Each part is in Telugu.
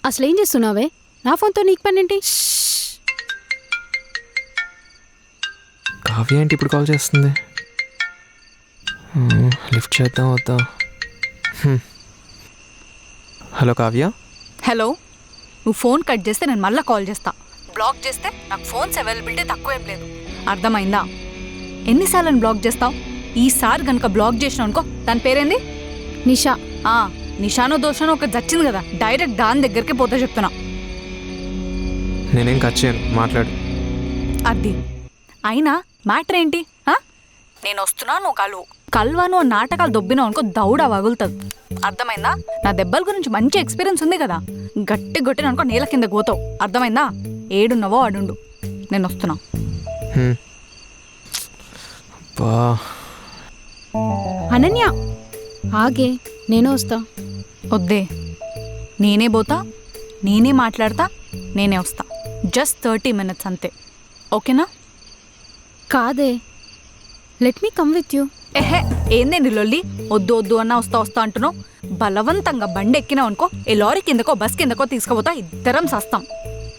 అసలేం చేస్తున్నావే? నా ఫోన్తో నీకు పనేంటి? కావ్య ఏంటి ఇప్పుడు కాల్ చేస్తుంది? లిఫ్ట్ చేద్దాం వద్దా? హలో కావ్య. హలో, నువ్వు ఫోన్ కట్ చేస్తే నేను మళ్ళీ కాల్ చేస్తా. బ్లాక్ చేస్తే నాకు ఫోన్స్ అవైలబిలిటీ తక్కువేం లేదు, అర్థమైందా? ఎన్నిసార్లు బ్లాక్ చేస్తావు? ఈసారి కనుక బ్లాక్ చేసినావు అనుకో, దాని పేరేంది? నిషా. నిషానో దోషానో ఒకటి చచ్చింది కదా, డైరెక్ట్ దాని దగ్గరికి పోతే చెప్తున్నా. నేనేం కట్ చేయను, మాట్లాడు. అది అయినా మ్యాటర్ ఏంటి? నేను వస్తున్నా, నువ్వు కల్వాను నాటకాలు దొబ్బినావు అనుకో, దౌడ వగులుతుంది, అర్థమైందా? నా దెబ్బల గురించి మంచి ఎక్స్పీరియన్స్ ఉంది కదా, గట్టి గొట్టిన అనుకో నేల కింద పోతావు, అర్థమైందా? ఏడున్నావో అడుండు, నేను వస్తున్నా. అనన్య ఆగే, నేను వస్తా. వద్దే, నేనే పోతా, నేనే మాట్లాడతా, నేనే వస్తా. జస్ట్ 30 minutes అంతే, ఓకేనా? కాదే, let me come with you. ఏందేంది లొల్లి? వద్దు వద్దు అన్నా వస్తా వస్తా అంటున్నావు. బలవంతంగా బండి ఎక్కినావు అనుకో, ఏ లారీ కిందకో బస్ కిందకో తీసుకుపోతా, ఇద్దరం సస్తాం.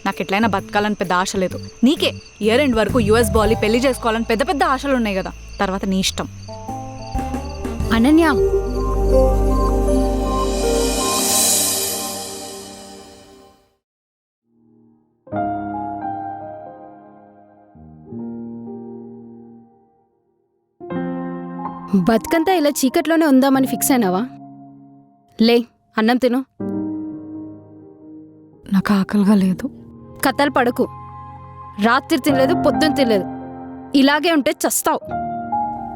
నాకు ఎట్లయినా బతకాలని పెద్ద ఆశ లేదు. నీకే ఇయర్ ఎండ్ వరకు US బాలి పెళ్లి చేసుకోవాలని పెద్ద పెద్ద ఆశలు ఉన్నాయి కదా, తర్వాత నీ ఇష్టం. అనన్య, బతుకంతా ఇలా చీకట్లోనే ఉందామని ఫిక్స్ అయినావా? లే, అన్నం తిను. నాకు ఆకలిగా లేదు. కథలు పడకు. రాత్రి తినలేదు, పొద్దున్న తినలేదు, ఇలాగే ఉంటే చస్తావు.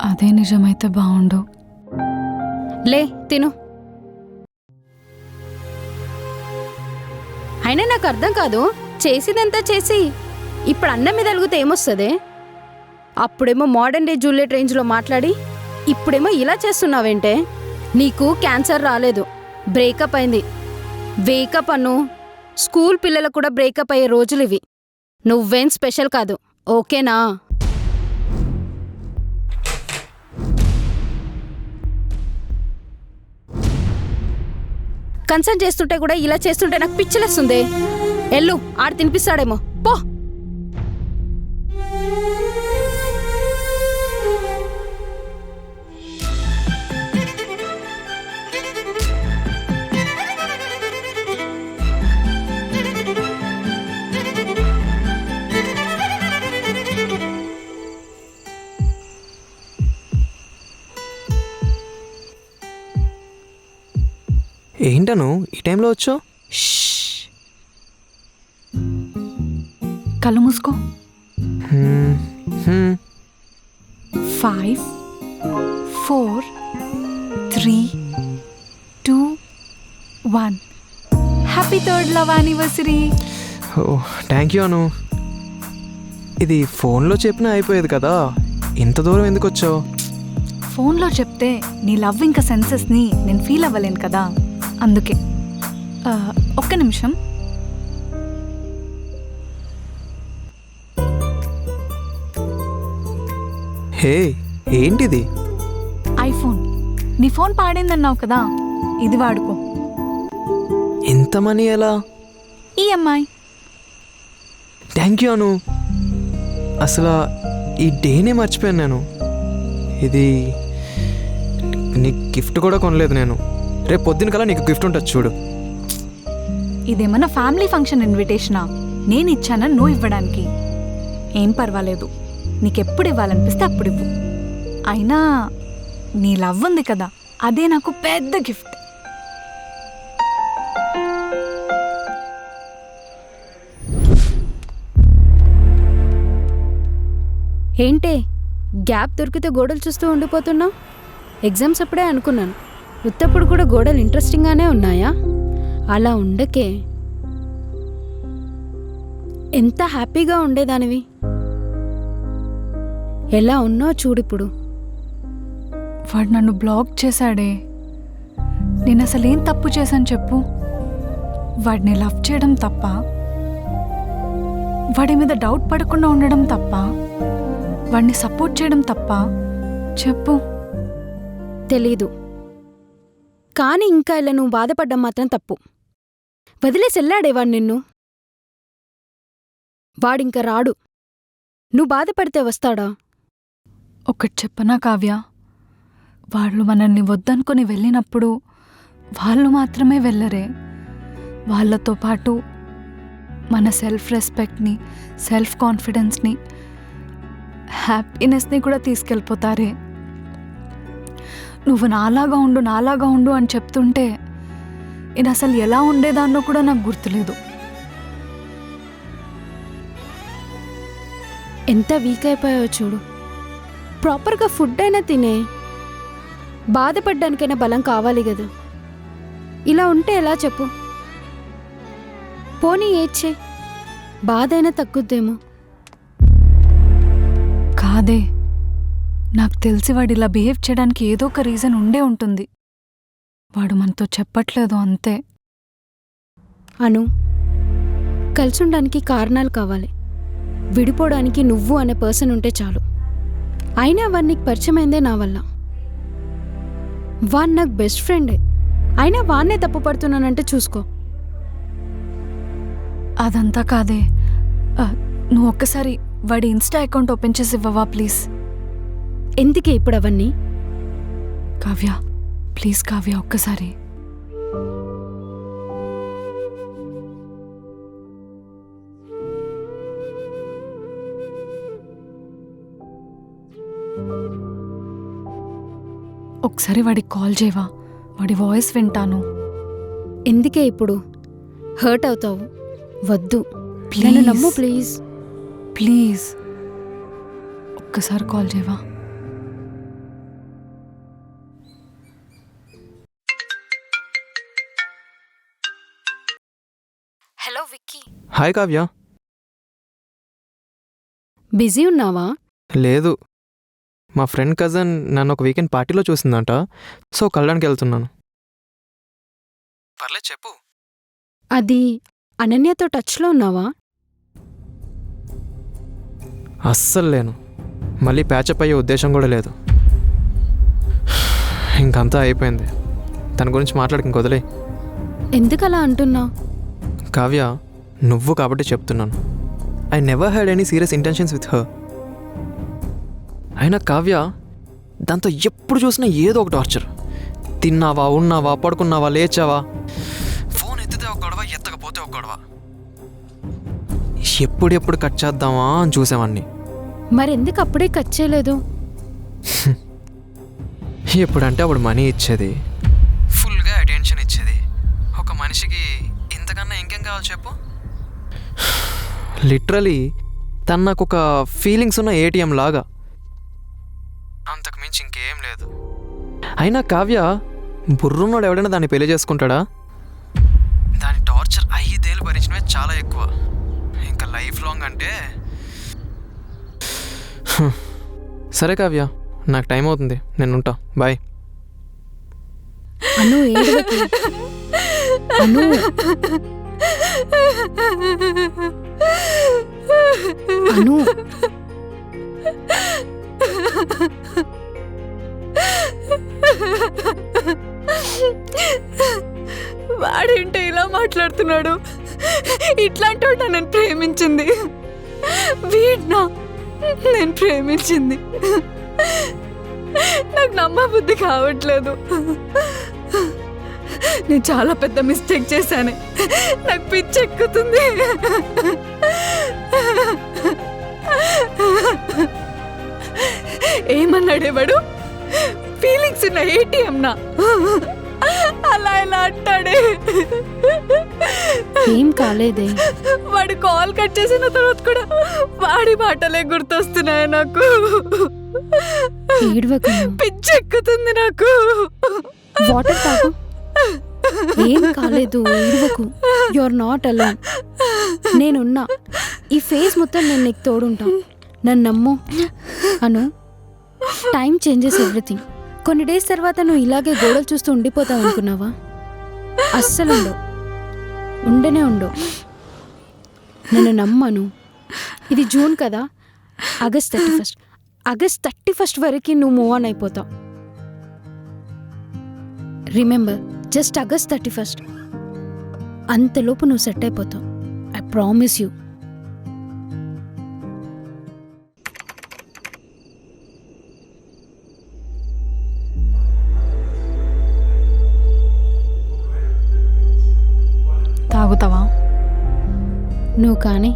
అదే నిజమైతే బాగుండు. లే తిను. అయినా నాకు అర్థం కాదు, చేసిదంతా చేసి ఇప్పుడు అన్నం మీద అలిగితే ఏమొస్తుంది? అప్పుడేమో మోడర్న్ డే జూలియట్ రేంజ్లో మాట్లాడి ఇప్పుడేమో ఇలా చేస్తున్నావేంటే? నీకు క్యాన్సర్ రాలేదు, బ్రేకప్ అయింది. వేకప్ అను. స్కూల్ పిల్లలకు కూడా బ్రేకప్ అయ్యే రోజులు ఇవి. నువ్వేం స్పెషల్ కాదు, ఓకేనా? కన్సర్న్ చేస్తుంటే కూడా ఇలా చేస్తుంటే నాకు పిచ్చిలేస్తుంది. ఎల్లు, ఆడ తినిపిస్తాడేమో, పో. ఏంటను ఈ టైంలో వచ్చావు? కళ్ళు మూసుకో. 5 4 3 2 1. Happy 3rd love anniversary. ఓ థ్యాంక్ యూ అను. ఇది ఫోన్లో చెప్పినా అయిపోయేది కదా, ఇంత దూరం ఎందుకు వచ్చావు? ఫోన్లో చెప్తే నీ లవ్ ఇంకా సెన్సెస్ని నేను ఫీల్ అవ్వలేను కదా, అందుకే. ఒక్క నిమిషం. హే ఏంటిది? ఐఫోన్. నీ ఫోన్ పాడైందన్నావు కదా, ఇది వాడుకో. ఎంత మనీ ఎలా? EMI. థ్యాంక్ యూ అను. అసలు ఈ డేనే మర్చిపోయాను నేను. ఇది నీకు గిఫ్ట్ కూడా కొనలేదు నేను. రేపు పొద్దున కల్లా నీకు గిఫ్ట్ ఉంటుంది చూడు. ఇదేమన్నా ఫ్యామిలీ ఫంక్షన్ ఇన్విటేషనా? నేను ఇచ్చానని నువ్వు ఇవ్వడానికి? ఏం పర్వాలేదు, నీకెప్పుడు ఇవ్వాలనిపిస్తే అప్పుడు ఇవ్వు. అయినా నీ లవ్ ఉంది కదా, అదే నాకు పెద్ద గిఫ్ట్. ఏంటే గ్యాప్ దొరికితే గోడలు చూస్తూ ఉండిపోతున్నావు? ఎగ్జామ్స్ అప్పుడే అనుకున్నాను, ఉత్తప్పుడు కూడా గోడలు ఇంట్రెస్టింగ్గానే ఉన్నాయా? అలా ఉండకే, ఎంత హ్యాపీగా ఉండేదానివి. ఎలా ఉన్నావు చూడిప్పుడు. వాడు నన్ను బ్లాక్ చేశాడే. నేను అసలు ఏం తప్పు చేశాను చెప్పు? వాడిని లవ్ చేయడం తప్ప? వాడి మీద డౌట్ పడకుండా ఉండడం తప్ప? వాడిని సపోర్ట్ చేయడం తప్ప? చెప్పు. తెలీదు, కానీ ఇంకా ఇలా నువ్వు బాధపడ్డం మాత్రం తప్పు. వదిలేసి వెళ్ళాడేవాడు నిన్ను. వాడింక రాడు. నువ్వు బాధపడితే వస్తాడా? ఒకటి చెప్పనా కావ్య, వాళ్ళు మనల్ని వద్దనుకొని వెళ్ళినప్పుడు వాళ్ళు మాత్రమే వెళ్ళరే, వాళ్ళతో పాటు మన సెల్ఫ్ రెస్పెక్ట్ని, సెల్ఫ్ కాన్ఫిడెన్స్ని, హ్యాపీనెస్ని కూడా తీసుకెళ్ళిపోతారే. నువ్వు నాలాగా ఉండు అని చెప్తుంటే నేను అసలు ఎలా ఉండేదాన్నో కూడా నాకు గుర్తులేదు. ఎంత వీక్ అయిపోయావో చూడు. ప్రాపర్గా ఫుడ్ అయినా తినే. బాధపడ్డానికైనా బలం కావాలి కదా. ఇలా ఉంటే ఎలా చెప్పు? పోనీ ఏడ్చే, బాధ అయినా తగ్గుద్దేమో. కాదే, నాకు తెలిసి వాడు ఇలా బిహేవ్ చేయడానికి ఏదో ఒక రీజన్ ఉండే ఉంటుంది. వాడు మనతో చెప్పట్లేదు అంతే. అను, కలిసి ఉండడానికి కారణాలు కావాలి. విడిపోవడానికి నువ్వు అనే పర్సన్ ఉంటే చాలు. అయినా వాడు నీకు పరిచయమైందే నా వల్ల. వాడు నాకు బెస్ట్ ఫ్రెండే. అయినా వాడినే తప్పు పడుతున్నానంటే చూసుకో. అదంతా కాదే, నువ్వు ఒక్కసారి వాడి ఇన్స్టా అకౌంట్ ఓపెన్ చేసి ఇవ్వవా ప్లీజ్? ఎందుకే ఇప్పుడు అవన్నీ? కావ్య ప్లీజ్ కావ్య, ఒక్కసారి. ఒకసారి వాడికి కాల్ చేయవా? వాడి వాయిస్ వింటాను. ఎందుకే ఇప్పుడు? హర్ట్ అవుతావు. వద్దు, ప్లీజ్ నన్ను నమ్ము ప్లీజ్. ప్లీజ్ ఒక్కసారి కాల్ చేయవా? Hello Vicky. Hi Kavya. Busy ఉన్నావా? లేదు, మా ఫ్రెండ్ కజన్ నన్ను ఒక వీకెండ్ పార్టీలో చూసిందంట. సో కలడానికి వెళ్తున్నాను. పర్లేదు చెప్పు. అది అనన్యతో టచ్లో ఉన్నావా? అస్సలు లేను. మళ్ళీ ప్యాచప్ అయ్యే ఉద్దేశం కూడా లేదు. ఇంకంతా అయిపోయింది. తన గురించి మాట్లాడక ఇంకొదిలే. ఎందుకలా అంటున్నావు? కావ్య, నువ్వు కాబట్టి చెప్తున్నాను. I never had any serious intentions with her. అయినా కావ్య, దాంతో ఎప్పుడు చూసినా ఏదో ఒక టార్చర్. తిన్నావా, ఉన్నావా, పడుకున్నావా, లేచావా, ఫోన్ ఎత్తితే ఒక గొడవ, ఎత్తకపోతే ఒక గొడవ. ఎప్పుడెప్పుడు కట్ చేద్దామా అని చూసామన్నీ. మరెందుకు అప్పుడే కట్ చేయలేదు? ఎప్పుడంటే అప్పుడు మనీ ఇచ్చేది, ఫుల్గా అటెన్షన్ ఇచ్చేది. ఒక మనిషికి ఇంతకన్నా ఇంకేం కావాలి చెప్పు? లిటరలీ తను నాకు ఒక ఫీలింగ్స్ ఉన్న ఏటీఎం లాగా, అంతకు మించి ఇంకేం లేదు. అయినా కావ్య, బుర్రున్నోడు ఎవడైనా దాన్ని పెళ్లి చేసుకుంటాడా? దాని టార్చర్ 5 ఏళ్ళు భరించడమే చాలా ఎక్కువ. ఇంకా లైఫ్ లాంగ్ అంటే సరే కావ్య, నాకు టైం అవుతుంది, నేను ఉంటా. బాయ్. అను ఏడవకు. అను, అను, వాడేంటే ఇలా మాట్లాడుతున్నాడు? ఇట్లాంటి వాడు నేను ప్రేమించింది వీడ్నా? నేను ప్రేమించింది నాకు నమ్మబుద్ధి కావట్లేదు. నేను చాలా పెద్ద మిస్టేక్ చేశాను. నాకు పిచ్చెక్కుతుంది. ఏమన్నాడే వాడు? ఫీలింగ్స్ ఉన్న ఏటీఎం నా? అలా ఎలా అంటాడే? ఏం కాలేదే. వాడు కాల్ కట్ చేసిన తర్వాత కూడా వాడి మాటలే గుర్తొస్తున్నాయి నాకు. ఏడవకు. పిచ్చెక్కుతుంది నాకు. వాటర్ తాగు. ఏం కాలేదు, ఏడవకు. You are not alone. నేనున్నా. ఈ ఫేజ్ మొత్తం నేను నీకు తోడుంటా. నన్ను నమ్ము. Anu, time changes everything. కొన్ని డేస్ తర్వాత నువ్వు ఇలాగే గోడలు చూస్తూ ఉండిపోతావు అనుకున్నావా? అస్సలు ఉండనే ఉండవు. నన్ను నమ్మను. ఇది జూన్ కదా, ఆగస్ట్ 31 వరకు నువ్వు మూవ్ ఆన్ అయిపోతావు. Remember, just August 31. అంతలోపు నువ్వు సెట్ అయిపోతావు. I promise you. తాగుతావా? నువ్వు కానీ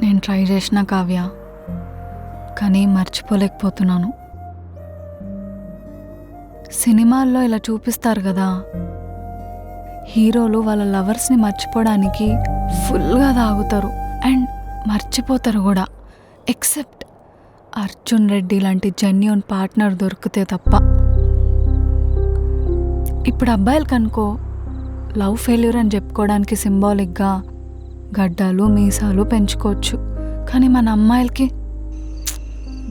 నేను ట్రై చేసిన కావ్య, కానీ మర్చిపోలేకపోతున్నాను. సినిమాల్లో ఇలా చూపిస్తారు కదా, హీరోలు వాళ్ళ లవర్స్ని మర్చిపోవడానికి ఫుల్గా తాగుతారు అండ్ మర్చిపోతారు కూడా. ఎక్సెప్ట్ అర్జున్ రెడ్డి లాంటి జెన్యూన్ పార్ట్నర్ దొరికితే తప్ప. ఇప్పుడు అబ్బాయిలకు అనుకో, లవ్ ఫెయిల్యూర్ అని చెప్పుకోవడానికి సింబాలిక్గా గడ్డాలు మీసాలు పెంచుకోవచ్చు. కానీ మన అమ్మాయిలకి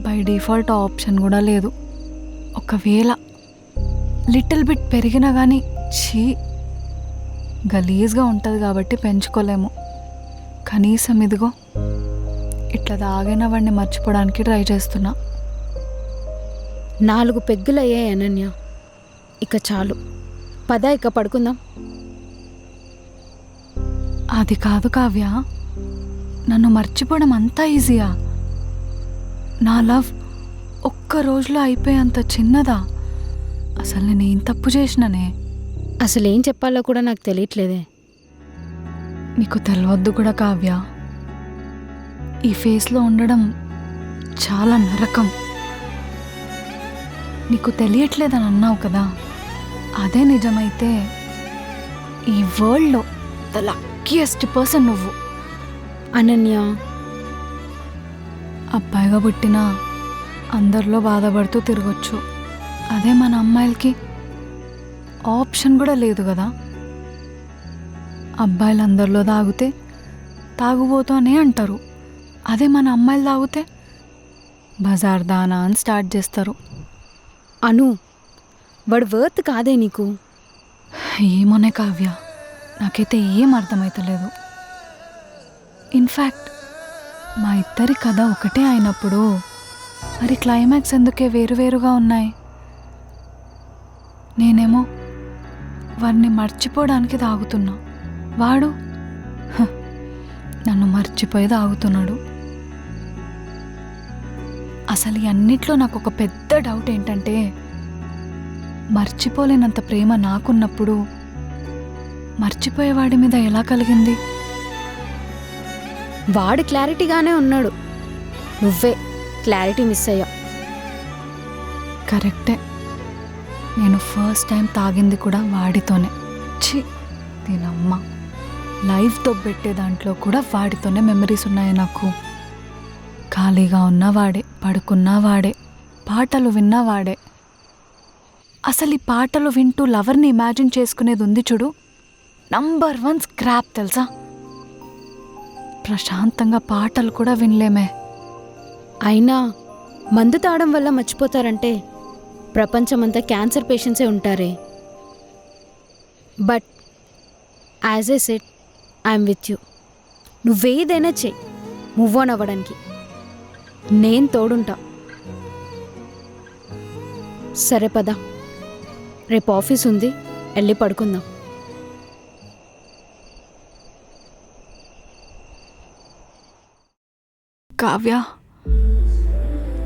బై డిఫాల్ట్ ఆప్షన్ కూడా లేదు. ఒకవేళ లిటిల్ బిట్ పెరిగినా కానీ గలీజ్గా ఉంటుంది కాబట్టి పెంచుకోలేము. కనీసం ఇదిగో ఇట్లా తాగిన వాడిని మర్చిపోవడానికి ట్రై చేస్తున్నా. 4 పెగ్గులయ్యాయి అనన్య, ఇక చాలు. పద ఇక పడుకుందాం. అది కాదు కావ్య, నన్ను మర్చిపోవడం అంతా ఈజీయా? నా లవ్ ఒక్క రోజులో అయిపోయేంత చిన్నదా? అసలు నేను ఏం తప్పు చేసినానే? అసలు ఏం చెప్పాలో కూడా నాకు తెలియట్లేదే. నీకు తెలియద్దు కూడా కావ్య, ఈ ఫేస్లో ఉండడం చాలా నరకం. నీకు తెలియట్లేదని అన్నావు కదా, అదే నిజమైతే ఈ వరల్డ్లో ద లక్కీయెస్ట్ పర్సన్ నువ్వు. అనన్య, అబ్బాయిగా పుట్టినా అందరిలో బాధపడుతూ తిరగొచ్చు. అదే మన అమ్మాయిలకి ఆప్షన్ కూడా లేదు కదా. అబ్బాయిలు అందరిలో తాగితే తాగుబోతూ అనే అంటారు. అదే మన అమ్మాయిలు తాగితే బజార్ దానా అని స్టార్ట్ చేస్తారు. అను, వాడు వర్త్ కాదే నీకు. ఏమోనే కావ్య, నాకైతే ఏం అర్థమవుతలేదు. ఇన్ఫ్యాక్ట్ మా ఇద్దరి కథ ఒకటే అయినప్పుడు మరి క్లైమాక్స్ ఎందుకే వేరువేరుగా ఉన్నాయి? నేనేమో వాడిని మర్చిపోవడానికి తాగుతున్నా, వాడు నన్ను మర్చిపోయి తాగుతున్నాడు. అసలు ఈ అన్నిట్లో నాకు ఒక పెద్ద డౌట్ ఏంటంటే, మర్చిపోలేనంత ప్రేమ నాకున్నప్పుడు మర్చిపోయేవాడి మీద ఎలా కలిగింది? వాడు క్లారిటీగానే ఉన్నాడు, నువ్వే క్లారిటీ మిస్ అయ్యా. కరెక్టే, నేను ఫస్ట్ టైం తాగింది కూడా వాడితోనే. దీనమ్మ, లైఫ్తో పెట్టే దాంట్లో కూడా వాడితోనే మెమరీస్ ఉన్నాయి నాకు. ఖాళీగా ఉన్నా వాడే, పడుకున్నా వాడే, పాటలు విన్నా వాడే. అసలు ఈ పాటలు వింటూ లవర్ని ఇమాజిన్ చేసుకునేది ఉంది చూడు, నంబర్ 1 స్క్రాప్ తెలుసా. ప్రశాంతంగా పాటలు కూడా వినలేమే. అయినా మందు తాగడం వల్ల మర్చిపోతారంటే ప్రపంచమంతా క్యాన్సర్ పేషెంట్సే ఉంటారే. But as I said, I'm with you. నువ్వేదైనా చెయ్యి మూవ్ ఆన్ అవ్వడానికి, నేను తోడుంటా. సరే పద, రేపు ఆఫీస్ ఉంది, వెళ్ళి పడుకుందాం. కావ్య,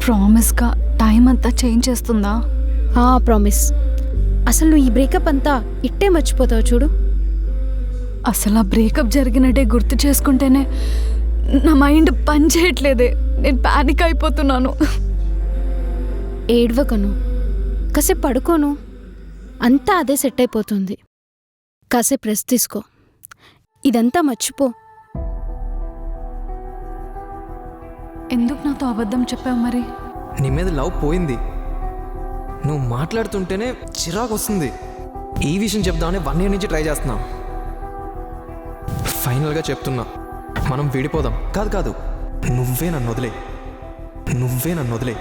ప్రామిస్గా టైం అంతా చేంజ్ చేస్తుందా? ప్రామిస్. అసలు నువ్వు ఈ బ్రేకప్ అంతా ఇట్టే మర్చిపోతావు చూడు. అసలు ఆ బ్రేకప్ జరిగిన డే గుర్తు చేసుకుంటేనే నా మైండ్ పని చేయట్లేదే. నేను ప్యానిక్ అయిపోతున్నాను. ఏడ్వకను, కాసేపు పడుకోను, అంతా అదే సెట్ అయిపోతుంది. కాసేపు రెస్ట్ తీసుకో, ఇదంతా మర్చిపో. ఎందుకు నాతో అబద్ధం చెప్పావు మరి? నీ మీద లవ్ పోయింది. నువ్వు మాట్లాడుతుంటేనే చిరాకు వస్తుంది. ఈ విషయం చెప్దామని 1 year నుంచి ట్రై చేస్తున్నా. ఫైనల్గా చెప్తున్నా, మనం విడిపోదాం. కాదు, నువ్వే నన్ను వదిలే.